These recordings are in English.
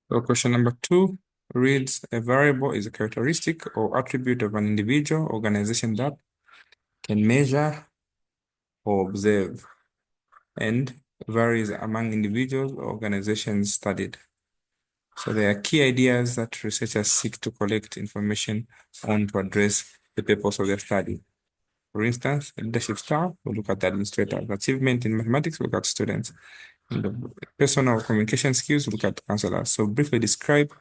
So question number 2 reads, a variable is a characteristic or attribute of an individual organization that can measure or observe and varies among individuals or organizations studied. So there are key ideas that researchers seek to collect information on to address the purpose of their study. For instance, leadership style, we look at the administrators. Achievement in mathematics, we look at students. And the personal communication skills, we look at counselors. So briefly describe,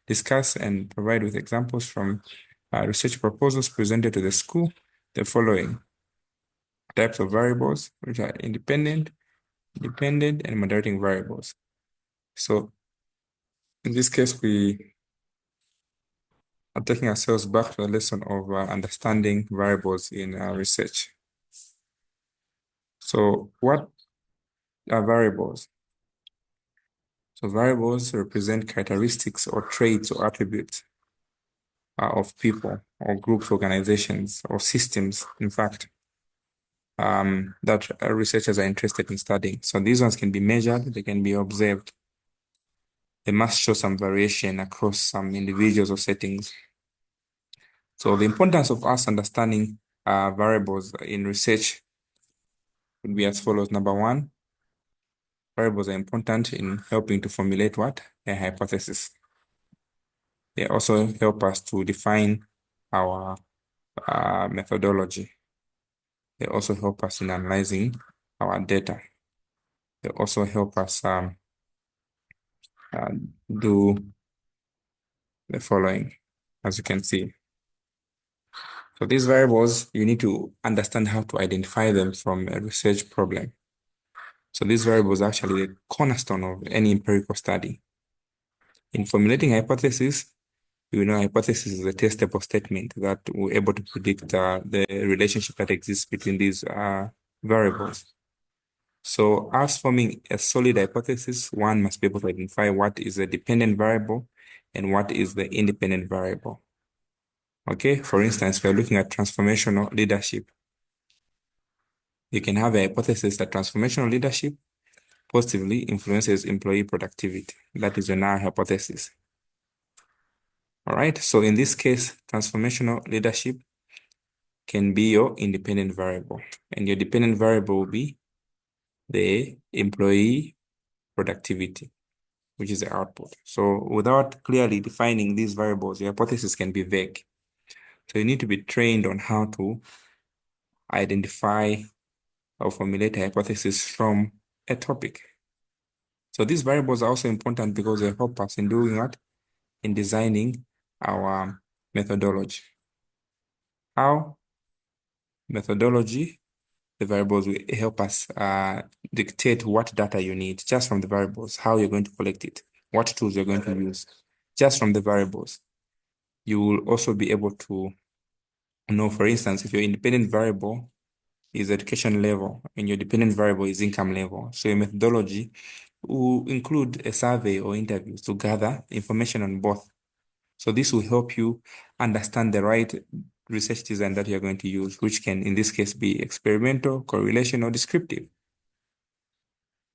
discuss, and provide with examples from research proposals presented to the school the following types of variables, which are independent, dependent, and moderating variables. So in this case, we are taking ourselves back to a lesson of understanding variables in research. So what are variables? So variables represent characteristics or traits or attributes of people or groups, organizations, or systems, in fact, that researchers are interested in studying. So these ones can be measured, they can be observed. They must show some variation across some individuals or settings. So the importance of us understanding variables in research would be as follows. Number one, variables are important in helping to formulate what? A hypothesis. They also help us to define our methodology. They also help us in analyzing our data. They also help us uh, do the following, as you can see. So these variables, you need to understand how to identify them from a research problem. So these variables are actually the cornerstone of any empirical study. In formulating hypothesis, you know, hypothesis is a testable statement that we're able to predict the relationship that exists between these variables. So as forming a solid hypothesis, one must be able to identify what is a dependent variable and what is the independent variable. Okay, for instance, we're looking at transformational leadership. You can have a hypothesis that transformational leadership positively influences employee productivity. That is your null hypothesis. All right, so in this case, transformational leadership can be your independent variable, and your dependent variable will be the employee productivity, which is the output. So without clearly defining these variables, your hypothesis can be vague. So you need to be trained on how to identify or formulate a hypothesis from a topic. So these variables are also important because they help us in doing what? In designing our methodology. How? Methodology, the variables will help us dictate what data you need just from the variables, how you're going to collect it, what tools you're going to use, just from the variables. You will also be able to know, for instance, if your independent variable is education level and your dependent variable is income level. So your methodology will include a survey or interviews to gather information on both. So this will help you understand the right research design that you're going to use, which can, in this case, be experimental, correlation, or descriptive.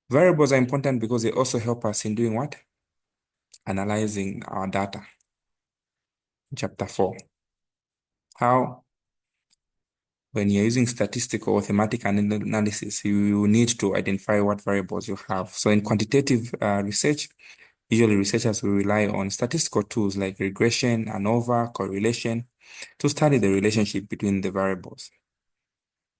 Variables are important because they also help us in doing what? Analyzing our data. Chapter 4. How, when you're using statistical or thematic analysis, you need to identify what variables you have. So in quantitative research, usually researchers will rely on statistical tools like regression, ANOVA, correlation to study the relationship between the variables.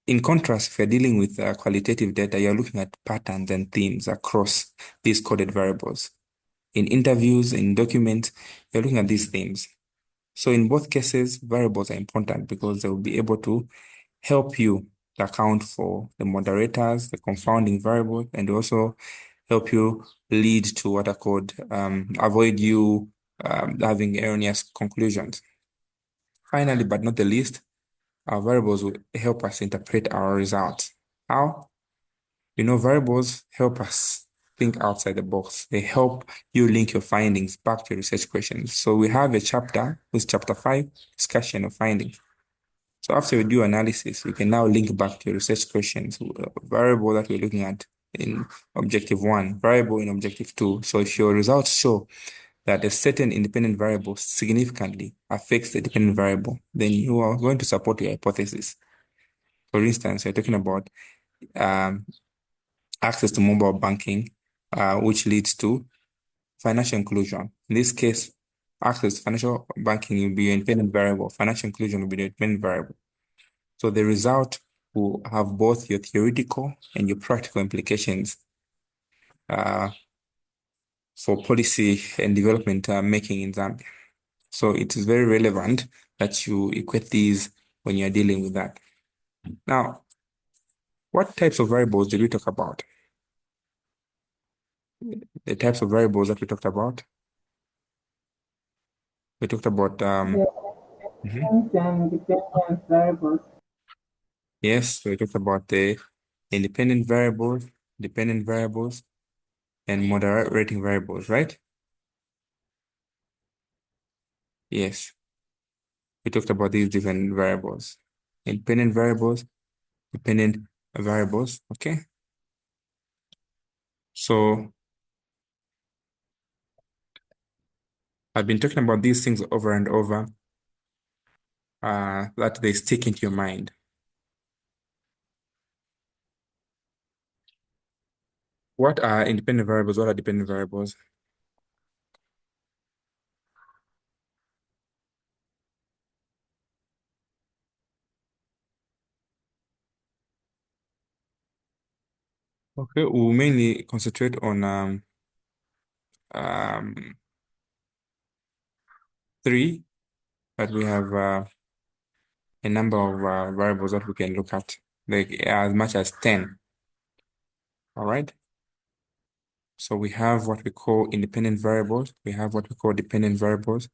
In contrast, if you're dealing with qualitative data, you're looking at patterns and themes across these coded variables. In interviews, in documents, you're looking at these themes. So in both cases, variables are important because they will be able to help you account for the moderators, the confounding variables, and also help you lead to what are called, avoid you having erroneous conclusions. Finally, but not the least, our variables will help us interpret our results. How? You know, variables help us think outside the box. They help you link your findings back to your research questions. So we have a chapter, which is chapter 5, discussion of findings. So after we do analysis, we can now link back to your research questions, variable that we're looking at in objective 1, variable in objective 2. So if your results show that a certain independent variable significantly affects the dependent variable, then you are going to support your hypothesis. For instance, you're talking about um, access to mobile banking, which leads to financial inclusion. In this case, access to financial banking will be an independent variable. Financial inclusion will be the independent variable. So the result will have both your theoretical and your practical implications uh, for policy and development making in Zambia. So it is very relevant that you equate these when you're dealing with that. Now, what types of variables did we talk about? The types of variables that we talked about. We talked about The mhm. and dependent variables. Yes, so we talked about the independent variables, dependent variables, and moderating variables, right? Yes, we talked about these different variables. Independent variables, dependent variables, okay? So I've been talking about these things over and over, that they stick into your mind. What are independent variables? What are dependent variables? Okay, we'll mainly concentrate on um, three, but we have a number of variables that we can look at, like as much as 10. All right. So we have what we call independent variables. We have what we call dependent variables.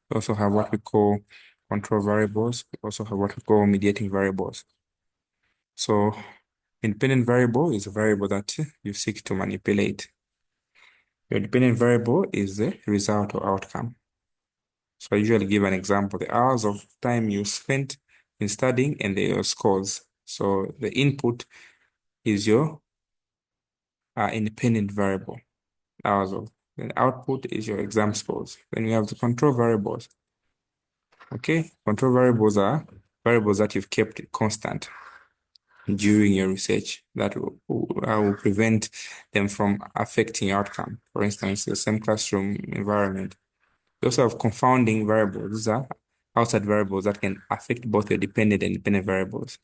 We also have what we call control variables. We also have what we call mediating variables. So independent variable is a variable that you seek to manipulate. Your dependent variable is the result or outcome. So I usually give an example, the hours of time you spent in studying and your scores. So the input is your independent variable, hours of. The output is your exam scores. Then we have the control variables. Okay, control variables are variables that you've kept constant during your research that will prevent them from affecting your outcome. For instance, the same classroom environment. We also have confounding variables. These are outside variables that can affect both your dependent and dependent variables.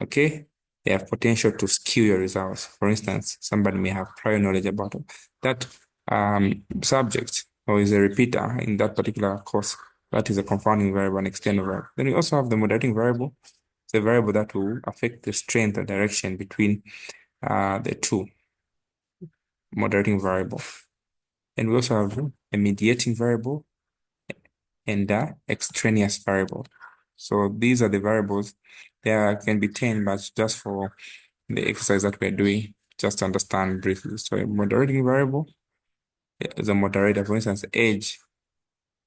Okay? They have potential to skew your results. For instance, somebody may have prior knowledge about that subject or is a repeater in that particular course. That is a confounding variable, an external variable. Then we also have the moderating variable. It's a variable that will affect the strength or direction between the two moderating variable. And we also have a mediating variable and the extraneous variable. So these are the variables. There can be 10, but just for the exercise that we're doing, just to understand briefly. So a moderating variable is a moderator. For instance, age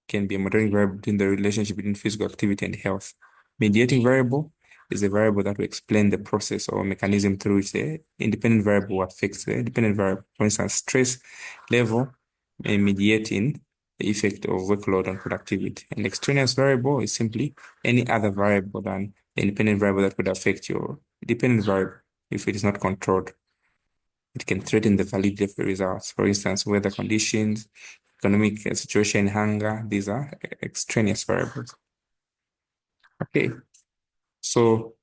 can be a moderating variable between the relationship between physical activity and health. Mediating variable is a variable that will explain the process or mechanism through which the independent variable affects the dependent variable. For instance, stress level may mediate in the effect of workload on productivity. An extraneous variable is simply any other variable than the independent variable that would affect your dependent variable if it is not controlled. It can threaten the validity of the results. For instance, weather conditions, economic situation, hunger, these are extraneous variables. Okay, so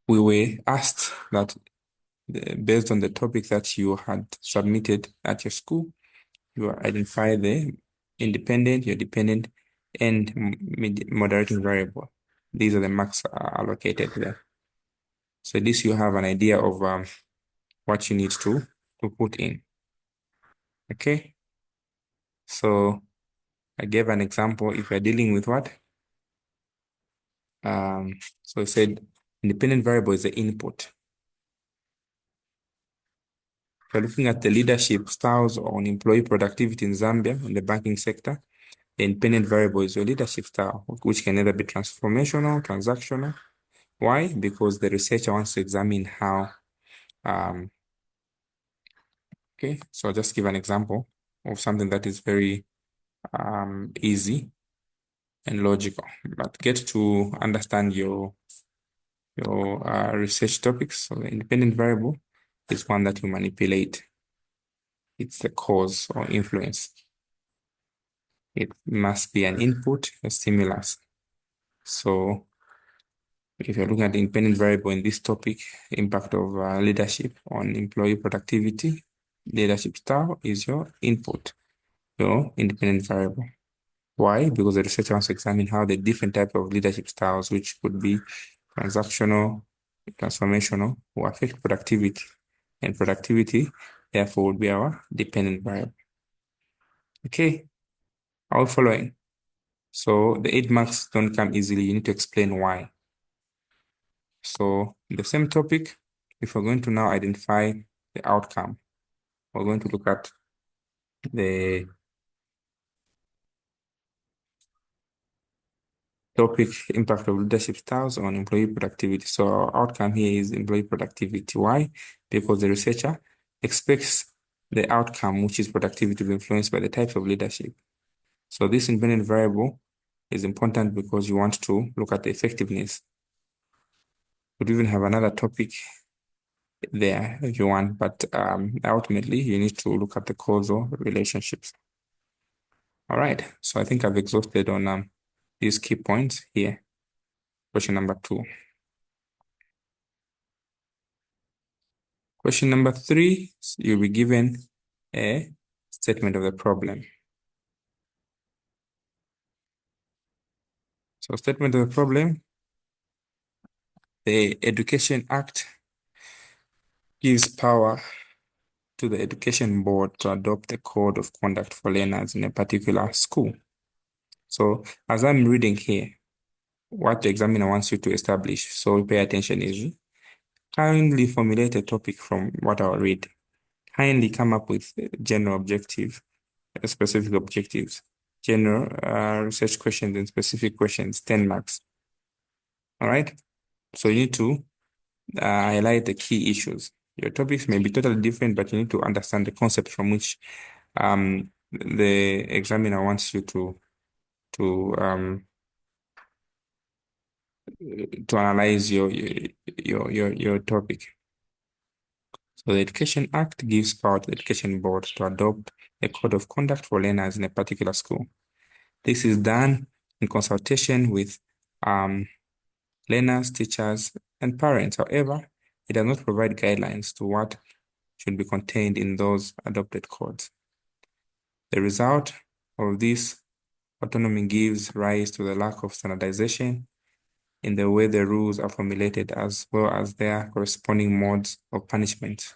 we were asked that based on the topic that you had submitted at your school, you identify the independent, your dependent, and moderating variable. These are the marks allocated there. So at least you have an idea of what you need to put in. Okay, so I gave an example. If you're dealing with what? So I said independent variable is the input. If you're looking at the leadership styles on employee productivity in Zambia in the banking sector, the independent variable is your leadership style, which can either be transformational, transactional. Why? Because the researcher wants to examine how, okay, so I'll just give an example. of something that is very easy and logical, but get to understand your research topics. So the independent variable is one that you manipulate. It's the cause or influence. It must be an input, a stimulus. So if you're looking at the independent variable in this topic, impact of leadership on employee productivity, leadership style is your input, your independent variable. Why? Because the researcher wants to examine how the different type of leadership styles, which could be transactional, transformational, will affect productivity. And productivity, therefore, would be our dependent variable. Okay, are we following? So the 8 marks don't come easily. You need to explain why. So the same topic, if we're going to now identify the outcome, we're going to look at the topic impact of leadership styles on employee productivity. So our outcome here is employee productivity. Why? Because the researcher expects the outcome, which is productivity, to be influenced by the types of leadership. So this independent variable is important because you want to look at the effectiveness. Could even have another topic there if you want, but ultimately you need to look at the causal relationships. All right, so I think I've exhausted on these key points here. Question number 2. Question number 3, you'll be given a statement of the problem. So statement of the problem, the Education Act gives power to the Education Board to adopt a code of conduct for learners in a particular school. So as I'm reading here, what the examiner wants you to establish, so pay attention, is kindly formulate a topic from what I'll read. Kindly come up with general objective, specific objectives, general research questions and specific questions, 10 marks. All right. So you need to highlight the key issues. Your topics may be totally different, but you need to understand the concept from which the examiner wants you to um, to analyze your topic. So the Education Act gives power to the Education Board to adopt a code of conduct for learners in a particular school. This is done in consultation with learners, teachers, and parents. However, it does not provide guidelines to what should be contained in those adopted codes. The result of this autonomy gives rise to the lack of standardization in the way the rules are formulated, as well as their corresponding modes of punishment.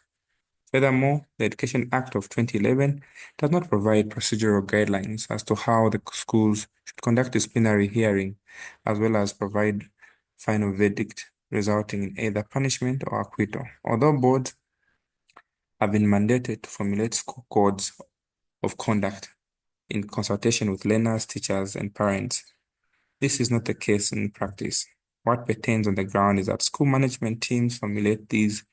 Furthermore, the Education Act of 2011 does not provide procedural guidelines as to how the schools should conduct disciplinary hearing, as well as provide final verdict resulting in either punishment or acquittal. Although boards have been mandated to formulate school codes of conduct in consultation with learners, teachers, and parents, this is not the case in practice. What pertains on the ground is that school management teams formulate these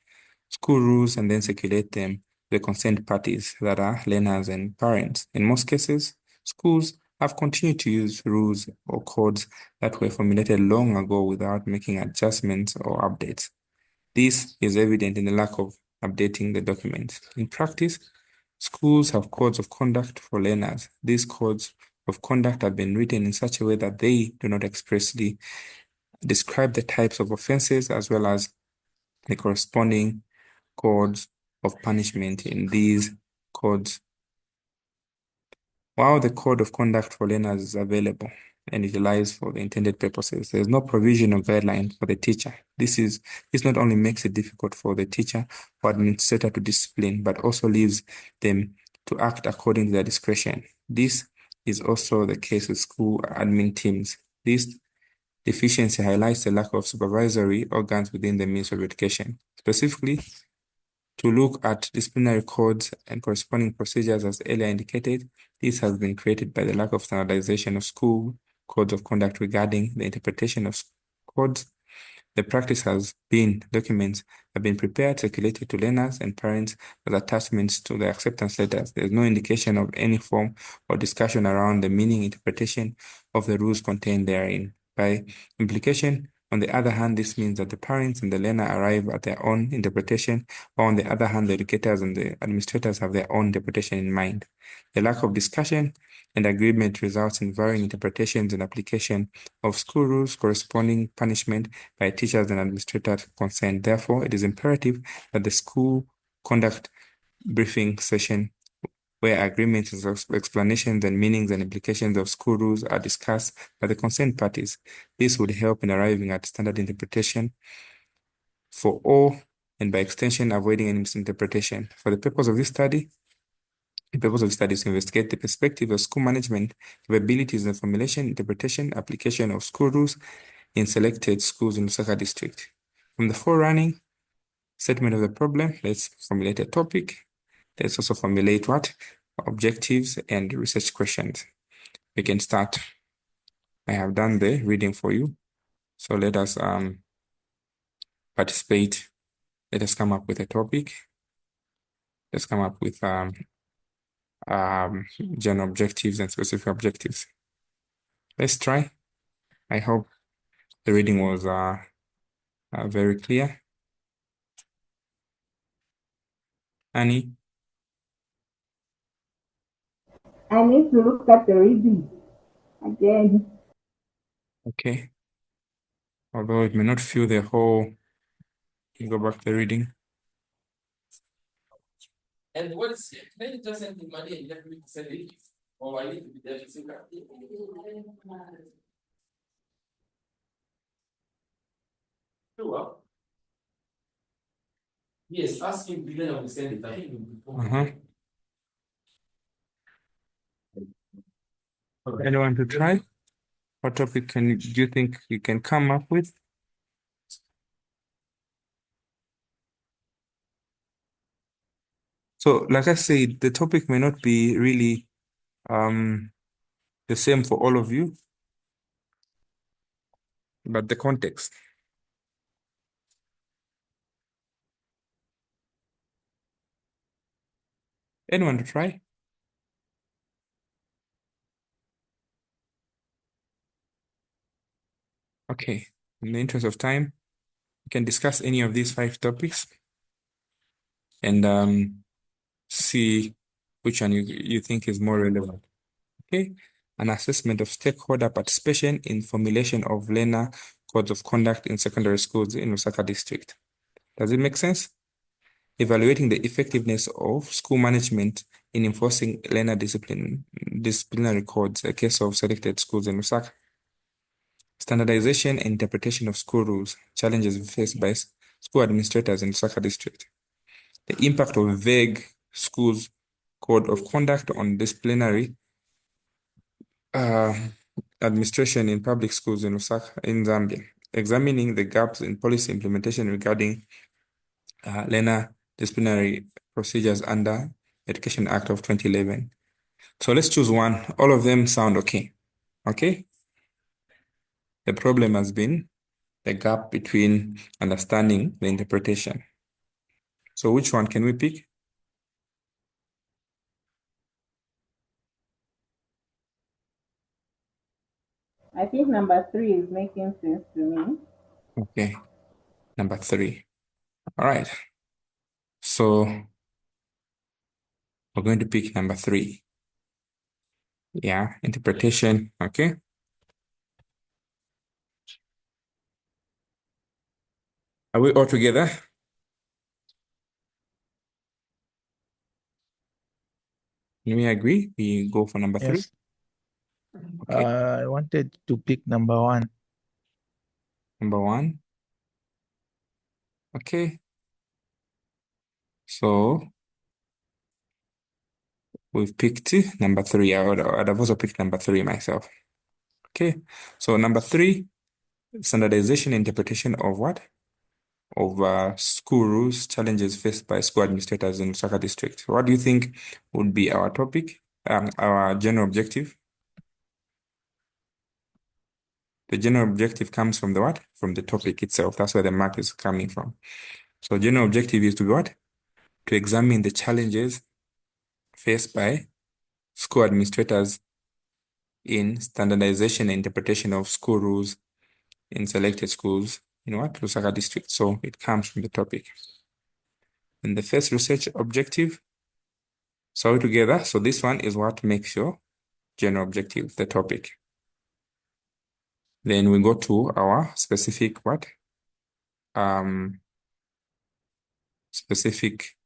school rules and then circulate them to the concerned parties that are learners and parents. In most cases, schools have continued to use rules or codes that were formulated long ago without making adjustments or updates. This is evident in the lack of updating the documents. In practice, schools have codes of conduct for learners. These codes of conduct have been written in such a way that they do not expressly describe the types of offenses as well as the corresponding codes of punishment in these codes. While the code of conduct for learners is available and utilized for the intended purposes, there is no provision or guideline for the teacher. This not only makes it difficult for the teacher or administrator to discipline, but also leaves them to act according to their discretion. This is also the case with school admin teams. This deficiency highlights the lack of supervisory organs within the Ministry of Education. Specifically, to look at disciplinary codes and corresponding procedures as earlier indicated, this has been created by the lack of standardization of school codes of conduct regarding the interpretation of codes The practice has been documents have been prepared, circulated to learners and parents as attachments to the acceptance letters. There's no indication of any form or discussion around the meaning interpretation of the rules contained therein. By implication, on the other hand, this means that the parents and the learner arrive at their own interpretation, or on the other hand, the educators and the administrators have their own interpretation in mind. The lack of discussion and agreement results in varying interpretations and application of school rules corresponding punishment by teachers and administrators concerned. Therefore, it is imperative that the school conduct briefing session where agreements, explanations, and meanings and implications of school rules are discussed by the concerned parties. This would help in arriving at standard interpretation for all, and by extension, avoiding any misinterpretation. For the purpose of this study, the purpose of the study is to investigate the perspective of school management, capabilities in formulation, interpretation, application of school rules in selected schools in Lusaka district. From the forerunning statement of the problem, let's formulate a topic. Let's also formulate what? Objectives and research questions. We can start. I have done the reading for you. So let us participate. Let us come up with a topic. Let's come up with general objectives and specific objectives. Let's try. I hope the reading was very clear. Annie, I need to look at the reading again. okay. Although it may not fill the whole, go back to the reading. And what is it? Can you just send the money and let me send it? Or I need to be there to see that? Sure. Yes, ask him to then I will send it. I think Anyone to try? What topic do you think you can come up with? So, like I said, the topic may not be really the same for all of you, but the context. Anyone to try? Okay. In the interest of time, you can discuss any of these 5 topics and see which one you think is more relevant. Okay. An assessment of stakeholder participation in formulation of learner codes of conduct in secondary schools in Lusaka district. Does it make sense? Evaluating the effectiveness of school management in enforcing learner disciplinary codes, a case of selected schools in Lusaka. Standardization and interpretation of school rules, challenges faced by school administrators in Lusaka district. The impact of vague schools code of conduct on disciplinary uh, administration in public schools in Lusaka, in Zambia. Examining the gaps in policy implementation regarding learner disciplinary procedures under Education Act of 2011. So let's choose one. All of them sound okay. Okay? The problem has been the gap between understanding the interpretation. So which one can we pick? I think number 3 is making sense to me. Okay. Number 3. All right. So we're going to pick number 3. Yeah, interpretation. Okay. Are we all together? Can we agree? We go for number 3. Yes. Okay. I wanted to pick number 1. Number 1. Okay. So we've picked number 3. I'd have also picked number 3 myself. Okay. So number 3, standardization and interpretation of what? Of school rules, challenges faced by school administrators in Lusaka district. What do you think would be our topic, our general objective? The general objective comes from the what? From the topic itself. That's where the mark is coming from. So general objective is to be what? To examine the challenges faced by school administrators in standardization and interpretation of school rules in selected schools in what? Lusaka district. So it comes from the topic. And the first research objective, so together, so this one is what makes your general objective, the topic. Then we go to our specific what? Specific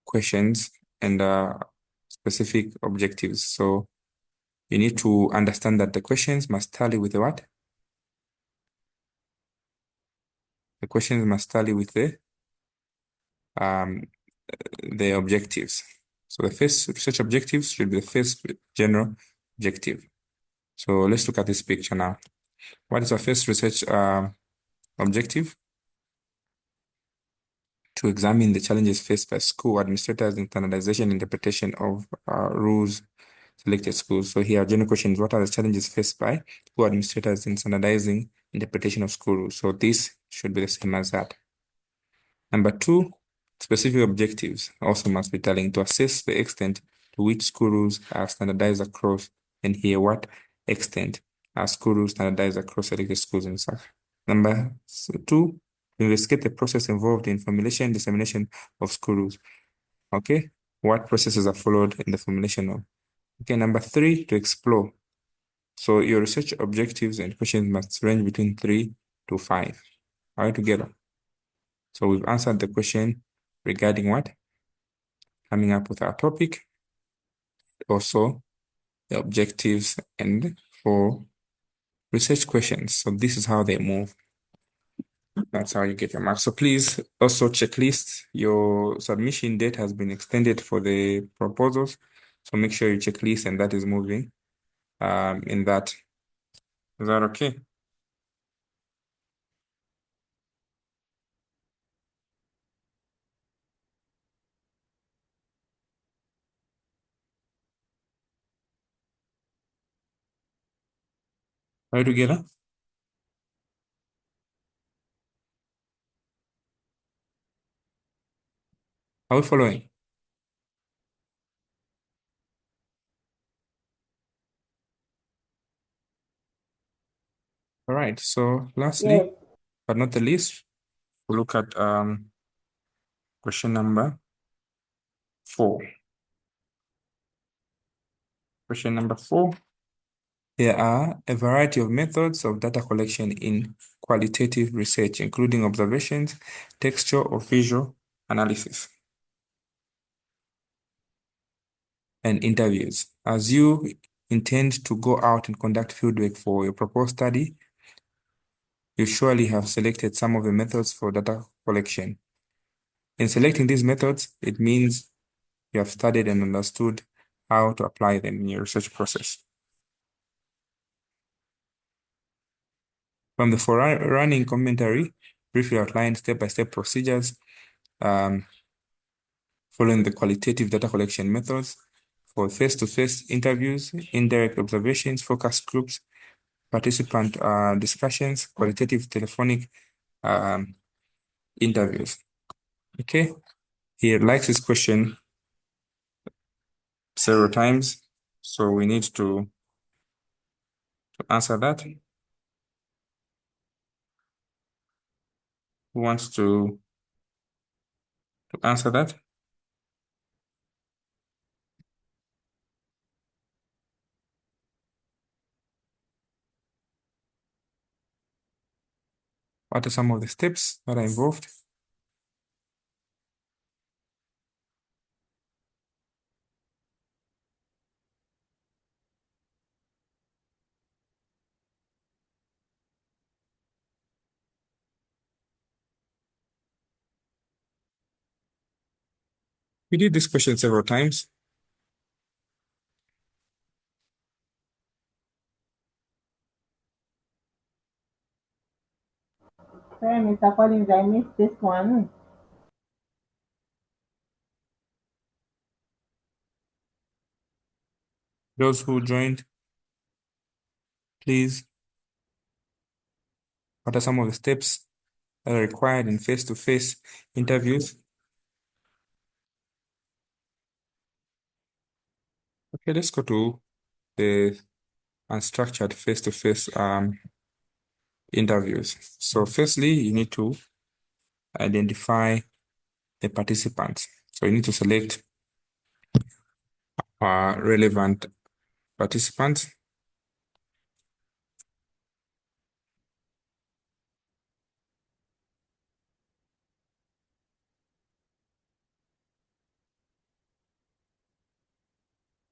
questions and specific objectives. So you need to understand that the questions must tally with the what? The questions must tally with um, the objectives. So the first research objectives should be the first general objective. So let's look at this picture now. What is our first research objective? To examine the challenges faced by school administrators in standardization and interpretation of rules selected schools. So here, general questions, what are the challenges faced by school administrators in standardizing interpretation of school rules? So this should be the same as that. Number two, specific objectives also must be telling to assess the extent to which school rules are standardized across, and here what extent are school rules standardized across selected schools and such. Number two, investigate the process involved in formulation and dissemination of school rules. Okay, what processes are followed in the formulation of. Okay, number three, to explore. So your research objectives and questions must range between 3 to 5. All right, together. So we've answered the question regarding what? Coming up with our topic, also the objectives and for research questions. So this is how they move. That's how you get your marks. So please also checklist. Your submission date has been extended for the proposals. So make sure you checklist and that is moving in that. Is that okay? Are we together? Are we following? All right. So Yes. lastly, but not the least, we'll look at question number 4. Question number 4. There are a variety of methods of data collection in qualitative research, including observations, textual or visual analysis, and interviews. As you intend to go out and conduct fieldwork for your proposed study, you surely have selected some of the methods for data collection. In selecting these methods, it means you have studied and understood how to apply them in your research process. From the forerunning commentary, briefly outline step-by-step procedures following the qualitative data collection methods for face-to-face interviews, indirect observations, focus groups, participant discussions, qualitative telephonic interviews. Okay, he likes this question several times, so we need to answer that. Who wants to answer that? What are some of the steps that are involved? We did this question several times. Sorry, Mr. Collins, I missed this one. Those who joined please? What are some of the steps that are required in face-to-face interviews? Okay, let's go to the unstructured face-to-face interviews. So firstly, you need to identify the participants. So you need to select relevant participants.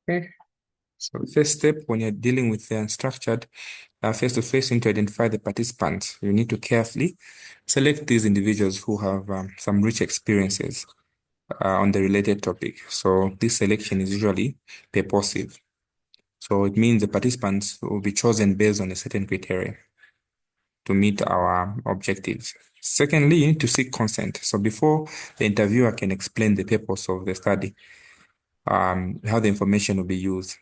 Okay. So the first step when you're dealing with the unstructured face-to-face, you need to identify the participants. You need to carefully select these individuals who have some rich experiences on the related topic. So this selection is usually purposive. So it means the participants will be chosen based on a certain criteria to meet our objectives. Secondly, you need to seek consent. So before the interviewer can explain the purpose of the study, how the information will be used,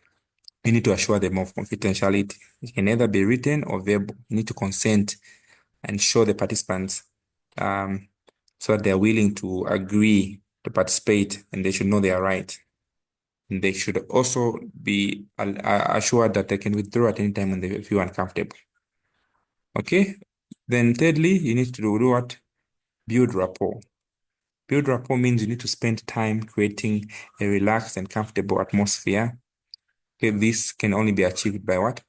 you need to assure them of confidentiality. It can either be written or verbal. You need to consent and show the participants so that they're willing to agree to participate, and they should know they are right. And they should also be assured that they can withdraw at any time when they feel uncomfortable. Okay. Then thirdly, you need to do what? Build rapport. Build rapport means you need to spend time creating a relaxed and comfortable atmosphere. Okay, this can only be achieved by what?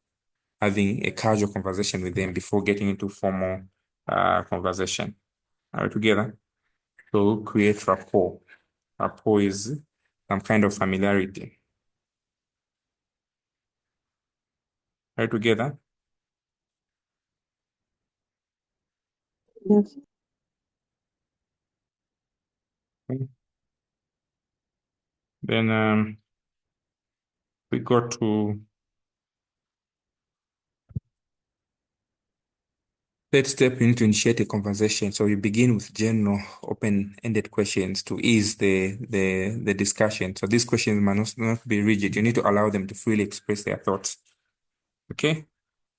Having a casual conversation with them before getting into formal conversation. Are we together? So create rapport. Rapport is some kind of familiarity. Are we together? Yes. Okay. Then we go to third step, you need to initiate a conversation. So you begin with general open-ended questions to ease the discussion. So these questions must not be rigid. You need to allow them to freely express their thoughts. Okay?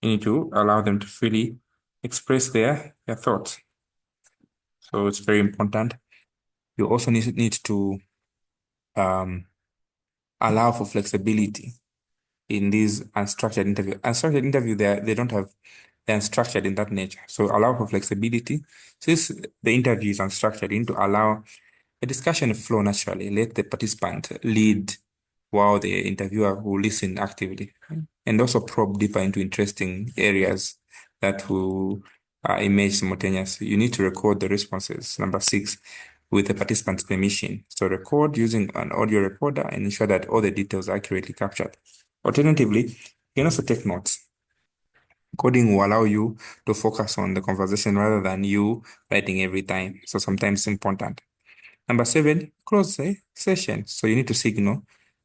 You need to allow them to freely express their thoughts. So it's very important. You also need to allow for flexibility in these unstructured interview. Unstructured interview, they don't have, they're unstructured in that nature. So allow for flexibility. Since the interview is unstructured, you need to allow a discussion flow naturally. Let the participant lead while the interviewer will listen actively, and also probe deeper into interesting areas that will emerge simultaneously. You need to record the responses. Number 6, with the participant's permission. So record using an audio recorder and ensure that all the details are accurately captured. Alternatively, you can also take notes. Coding will allow you to focus on the conversation rather than you writing every time. So sometimes it's important. Number 7, close the session. So you need to signal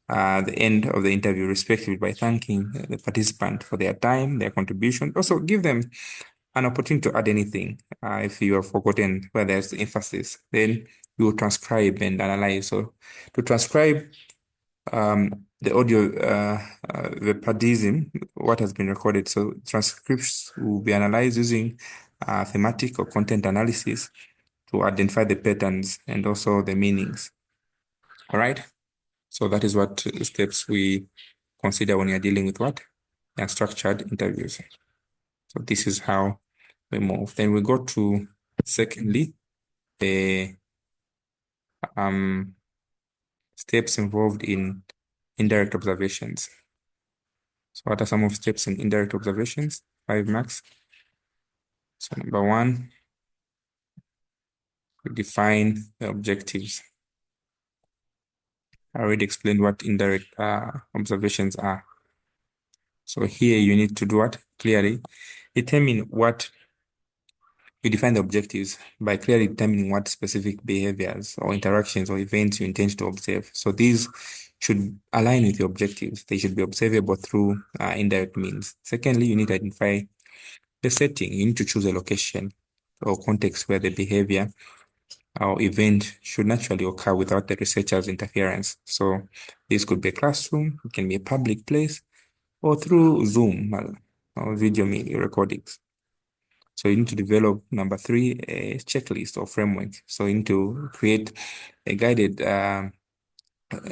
the end of the interview respectively by thanking the participant for their time, their contribution. Also give them an opportunity to add anything. If you have forgotten where there's emphasis, then you will transcribe and analyze. So to transcribe the audio, the partism, what has been recorded. So transcripts will be analyzed using thematic or content analysis to identify the patterns and also the meanings. All right. So that is what steps we consider when you're dealing with what? Unstructured interviews. So this is how we move. Then we go to, secondly, the steps involved in indirect observations. So what are some of steps in indirect observations? 5 marks. So number 1, we define the objectives. I already explained what indirect observations are. So here you need to do what? Clearly determine what you define the objectives by clearly determining what specific behaviors or interactions or events you intend to observe. So these should align with your objectives. They should be observable through indirect means. Secondly, you need to identify the setting. You need to choose a location or context where the behavior or event should naturally occur without the researcher's interference. So this could be a classroom, it can be a public place, or through Zoom. or video recordings. So you need to develop, number three, a checklist or framework. So you need to create a guided,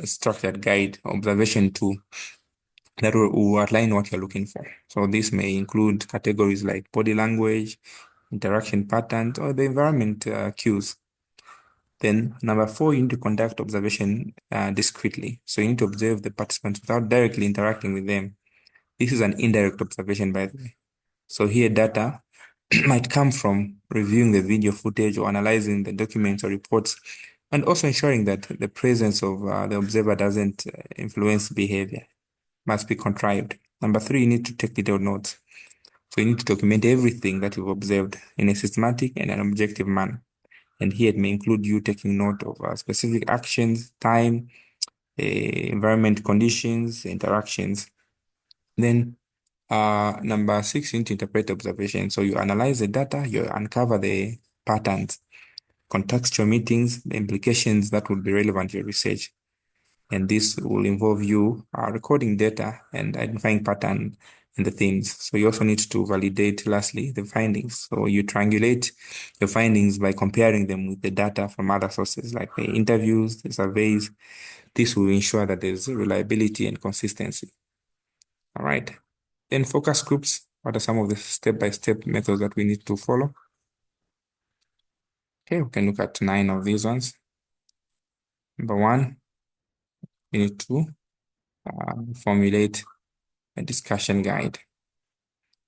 structured guide observation tool that will outline what you're looking for. So this may include categories like body language, interaction patterns, or the environment cues. Then number four, you need to conduct observation discreetly. So you need to observe the participants without directly interacting with them. This is an indirect observation, by the way. So here data might come from reviewing the video footage or analyzing the documents or reports, and also ensuring that the presence of the observer doesn't influence behavior. Must be contrived. Number three, you need to take detailed notes. So you need to document everything that you've observed in a systematic and an objective manner. And here it may include you taking note of specific actions, time, environment conditions, interactions. Then number six, you need to interpret observation. So you analyze the data, you uncover the patterns, contextual meetings, the implications that would be relevant to your research. And this will involve you recording data and identifying pattern and the themes. So you also need to validate, lastly, the findings. So you triangulate your findings by comparing them with the data from other sources like the interviews, the surveys. This will ensure that there's reliability and consistency. All right. Then focus groups. What are some of the step-by-step methods that we need to follow? Okay, we can look at 9 of these ones. Number one, we need to formulate a discussion guide.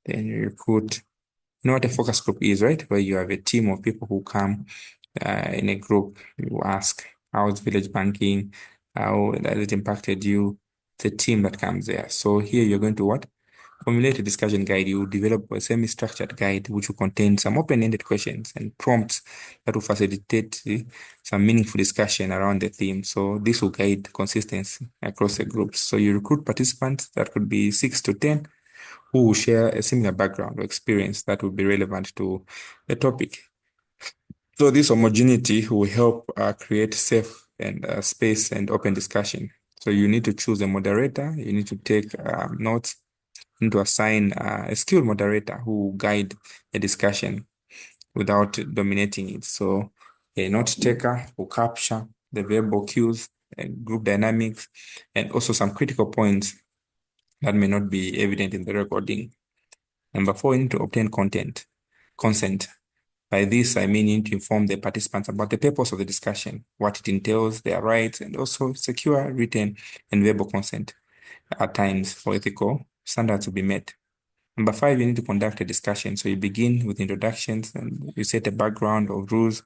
Then you recruit, you know what a focus group is, right? Where you have a team of people who come in a group. You ask, how's village banking? How has it impacted you? The team that comes there. So here you're going to what? Formulate a discussion guide. You develop a semi-structured guide which will contain some open-ended questions and prompts that will facilitate some meaningful discussion around the theme. So this will guide consistency across the groups. So you recruit participants that could be 6 to 10 who will share a similar background or experience that will be relevant to the topic. So this homogeneity will help create safe and space and open discussion. So you need to choose a moderator. You need to take notes. You need to assign a skilled moderator who will guide the discussion without dominating it. So a note taker will capture the verbal cues and group dynamics and also some critical points that may not be evident in the recording. Number four, you need to obtain consent. By this, I mean you need to inform the participants about the purpose of the discussion, what it entails, their rights, and also secure written and verbal consent at times for ethical standards to be met. Number five, you need to conduct a discussion. So you begin with introductions and you set a background of rules,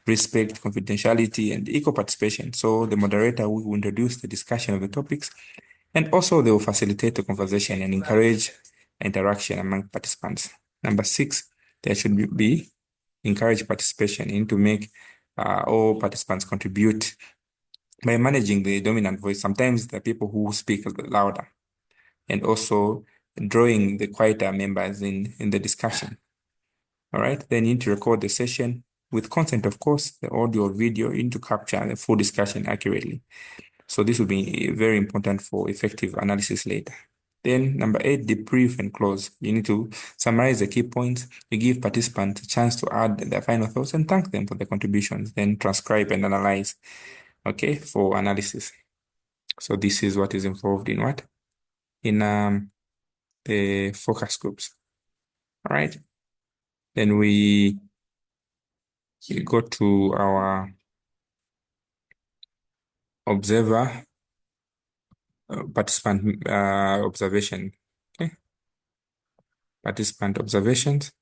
respect, confidentiality, and equal participation. So the moderator will introduce the discussion of the topics, and also they will facilitate the conversation and encourage interaction among participants. Number six, there should be encourage participation. You need to make all participants contribute by managing the dominant voice. Sometimes the people who speak louder, and also drawing the quieter members in the discussion. All right, then you need to record the session with consent, of course, the audio or video. You need to capture the full discussion accurately. So this will be very important for effective analysis later. Then number eight, debrief and close. You need to summarize the key points. You give participants a chance to add their final thoughts and thank them for their contributions. Then transcribe and analyze, okay, for analysis. So this is what is involved in what? In the focus groups. All right. Then we go to our observer participant observation. Okay. Participant observations.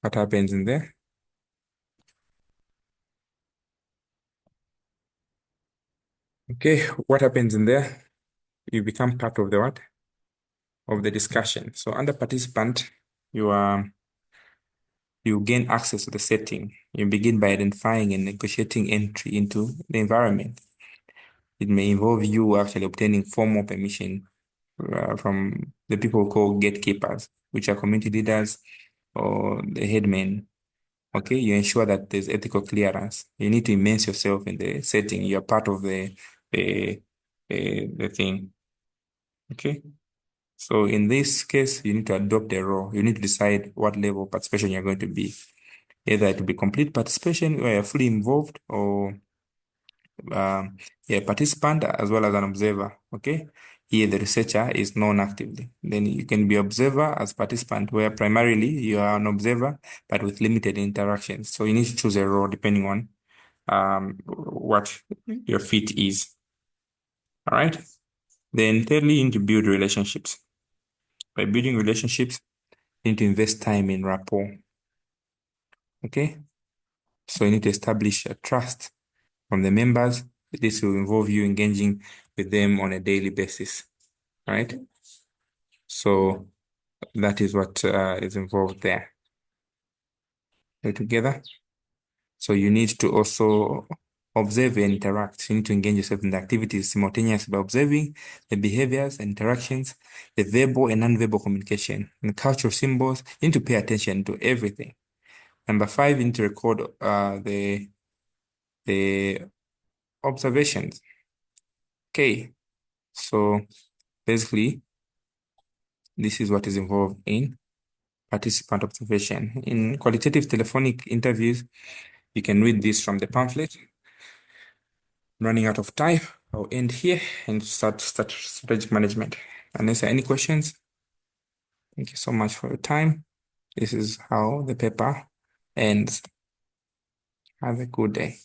What happens in there? Okay, what happens in there? You become part of the what? Of the discussion. So under participant, you gain access to the setting. You begin by identifying and negotiating entry into the environment. It may involve you actually obtaining formal permission from the people called gatekeepers, which are community leaders or the headmen. Okay, you ensure that there's ethical clearance. You need to immerse yourself in the setting. You're part of the thing. Okay. So in this case, you need to adopt a role. You need to decide what level of participation you're going to be. Either it will be complete participation where you're fully involved, or a participant as well as an observer. Okay. Here the researcher is known actively. Then you can be observer as participant, where primarily you are an observer but with limited interactions. So you need to choose a role depending on what your fit is. All right. Then thirdly, you need to build relationships. By building relationships, you need to invest time in rapport. Okay. So you need to establish a trust from the members. This will involve you engaging with them on a daily basis. All right. So that is what is involved there. Are we together? So you need to also observe and interact. You need to engage yourself in the activities simultaneously by observing the behaviors and interactions, the verbal and non-verbal communication, and cultural symbols. You need to pay attention to everything. Number 5, you need to record the observations. Okay, so basically, this is what is involved in participant observation. In qualitative telephonic interviews, you can read this from the pamphlet. I'm running out of time. I'll end here and start strategic management. Unless there are any questions, thank you so much for your time. This is how the paper ends. Have a good day.